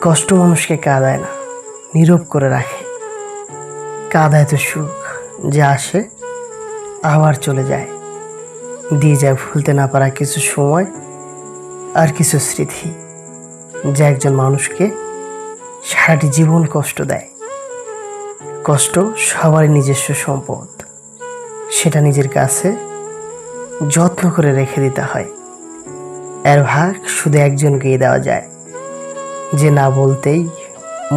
কষ্ট মানুষকে কাঁদায় না, নীরব করে রাখে। কাঁদায় তো সুখ, যে আসে আবার চলে যায়, দিয়ে যায় ভুলতে না পারা কিছু সময় আর কিছু স্মৃতি, যা একজন মানুষকে সারাটি জীবন কষ্ট দেয়। কষ্ট সবারই নিজস্ব সম্পদ, সেটা নিজের কাছে যত্ন করে রেখে দিতে হয়। এর ভাগ শুধু একজনকেই দেওয়া যায়, যে না বলতেই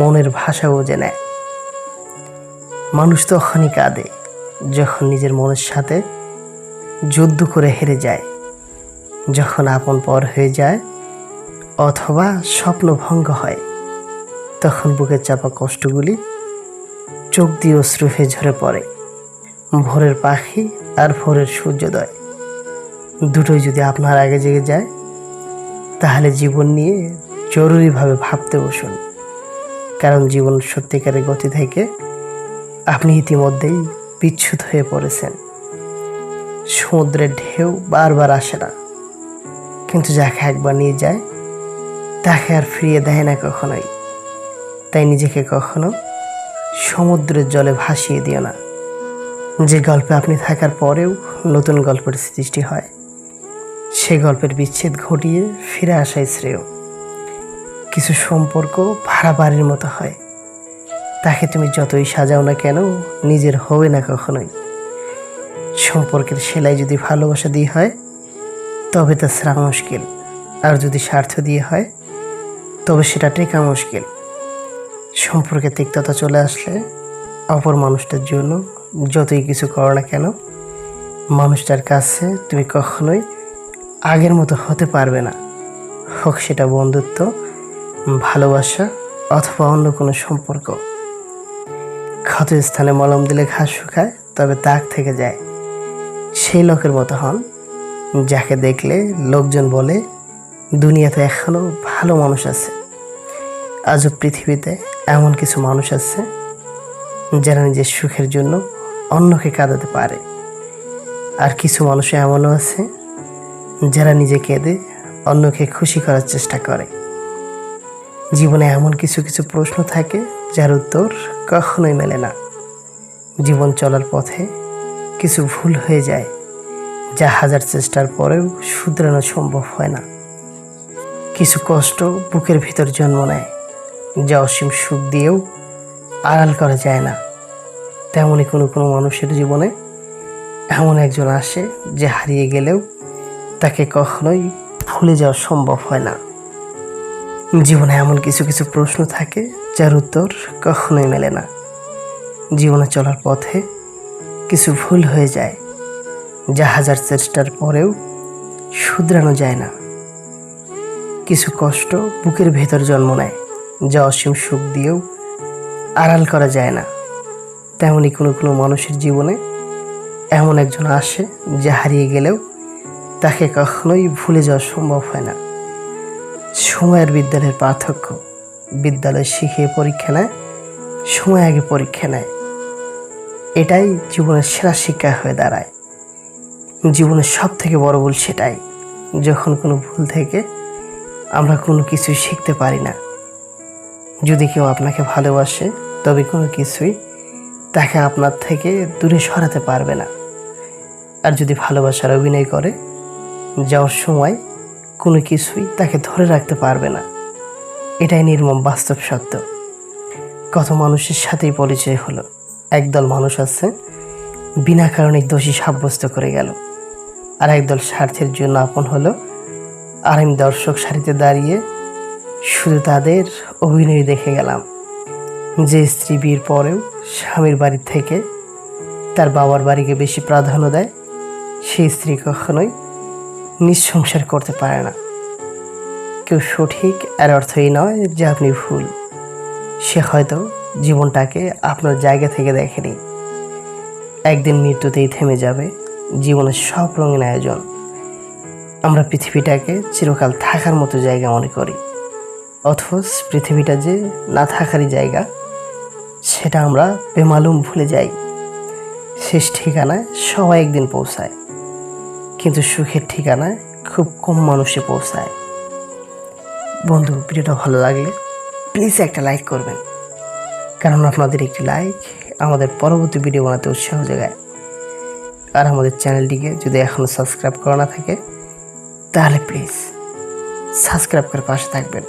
মনের ভাষা বুঝে নেয়। মানুষ তখনই কাঁদে যখন নিজের মনের সাথে যুদ্ধ করে হেরে যায়, যখন আপন পর হয়ে যায় অথবা স্বপ্ন ভঙ্গ হয়। তখন বুকের চাপা কষ্টগুলি চোখ দিয়ে অশ্রু হয়ে ঝরে পড়ে। ভোরের পাখি আর ভোরের সূর্যোদয় দুটোই যদি আপনার আগে জেগে যায়, তাহলে জীবন নিয়ে জরুরিভাবে ভাবতে বসুন। কারণ জীবন সত্যিকারের গতি থেকে আপনি ইতিমধ্যেই বিচ্যুত হয়ে পড়েছেন। সমুদ্রের ঢেউ বারবার আসে না, কিন্তু যাকে একবার নিয়ে যায় তাকে আর ফিরিয়ে দেয় না কখনোই। তাই নিজেকে কখনো সমুদ্রের জলে ভাসিয়ে দিও না। যে গল্পে আপনি থাকার পরেও নতুন গল্পের সৃষ্টি হয়, সে গল্পের বিচ্ছেদ ঘটিয়ে ফিরে আসাই শ্রেয়। কিছু সম্পর্ক ভাড়া বাড়ির মতো হয়, তাকে তুমি যতই সাজাও না কেন নিজের হবে না কখনোই। সম্পর্কের সেলাই যদি ভালোবাসা দিয়ে হয়, তবে তা ছেঁড়া মুশকিল। আর যদি স্বার্থ দিয়ে হয়, তবে সেটা টেকা মুশকিল। সম্পর্কে তিক্ততা চলে আসলে অপর মানুষটার জন্য যতই কিছু করো না কেন, মানুষটার কাছে তুমি কখনোই আগের মতো হতে পারবে না। হোক সেটা বন্ধুত্ব, ভালোবাসা অথবা অন্য কোনো সম্পর্ক। ক্ষত স্থানে মলম দিলে ঘাস শুকায়, তবে দাগ থেকে যায়। সেই লোকের মতো হন যাকে দেখলে লোকজন বলে দুনিয়াতে এখনো ভালো মানুষ আছে। আজও পৃথিবীতে এমন কিছু মানুষ আছে যারা নিজের সুখের জন্য অন্যকে কাঁদাতে পারে। আর কিছু মানুষ এমনও আছে যারা নিজে কেঁদে অন্যকে খুশি করার চেষ্টা করে। জীবনে এমন কিছু কিছু প্রশ্ন থাকে যার উত্তর কখনোই মেলে না। জীবন চলার পথে কিছু ভুল হয়ে যায়, যা হাজার চেষ্টার পরেও শুধরানো সম্ভব হয় না। কিছু কষ্ট বুকের ভিতর জন্ম নেয়, যা অসীম সুখ দিয়েও আড়াল করা যায় না। তেমনই কোনো কোনো মানুষের জীবনে এমন একজন আসে যে হারিয়ে গেলেও তাকে কখনোই ভুলে যাওয়া সম্ভব হয় না। জীবনে এমন কিছু কিছু প্রশ্ন থাকে যার উত্তর কখনোই মেলে না। জীবনে চলার পথে কিছু ভুল হয়ে যায়, যা হাজার চেষ্টার পরেও শুধরানো যায় না। কিছু কষ্ট বুকের ভেতর জন্ম নেয়, যা অসীম সুখ দিয়েও আড়াল করা যায় না। তেমনই কোনো কোনো মানুষের জীবনে এমন একজন আসে যে হারিয়ে গেলেও তাকে কখনোই ভুলে যাওয়া সম্ভব হয় না। সময়ের বিদ্যালয়ের পার্থক্য, বিদ্যালয় শিখিয়ে পরীক্ষা নেয়, সময় আগে পরীক্ষা নেয়। এটাই জীবনের সেরা শিক্ষা হয়ে দাঁড়ায়। জীবনের সব থেকে বড় ভুল সেটাই, যখন কোনো ভুল থেকে আমরা কোনো কিছুই শিখতে পারি না। যদি কেউ আপনাকে ভালোবাসে, তবে কোনো কিছুই তাকে আপনার থেকে দূরে সরাতে পারবে না। আর যদি ভালোবাসার অভিনয় করে, যাওয়ার সময় কোনো কিছুই তাকে ধরে রাখতে পারবে না। এটাই নির্মম বাস্তব সত্য। কত মানুষের সাথেই পরিচয় হলো, একদল মানুষ আছে বিনা কারণে দোষী সাব্যস্ত করে গেল, আর একদল স্বার্থের জন্য আপন হলো। আর আমি দর্শক সারিতে দাঁড়িয়ে শুধু তাদের অভিনয় দেখে গেলাম। যে স্ত্রী বিয়ের পরেও স্বামীর বাড়ি থেকে তার বাবার বাড়িকে বেশি প্রাধান্য দেয়, সেই স্ত্রী কখনোই নিঃসংসার করতে পারে না। কেউ সঠিক, এর অর্থ এই নয় যে আপনি ভুল। সে হয়তো জীবনটাকে আপনার জায়গা থেকে দেখেনি। একদিন মৃত্যুতেই থেমে যাবে জীবনের সব রঙিন আয়োজন। আমরা পৃথিবীটাকে চিরকাল থাকার মতো জায়গা মনে করি, অথচ পৃথিবীটা যে না থাকারই জায়গা, সেটা আমরা বেমালুম ভুলে যাই। শেষ ঠিকানায় সবাই একদিন পৌঁছায়, কিন্তু সুখের ঠিকানায় খুব কম মানুষে পৌঁছায়। বন্ধু, ভিডিওটা ভালো লাগলে প্লিজ একটা লাইক করবেন, কারণ আপনাদের একটি লাইক আমাদের পরবর্তী ভিডিও বানাতে উৎসাহ যোগায়। আর আমাদের চ্যানেলটিকে যদি এখনও সাবস্ক্রাইব করা না থাকে তাহলে প্লিজ সাবস্ক্রাইব করে পাশে থাকবেন।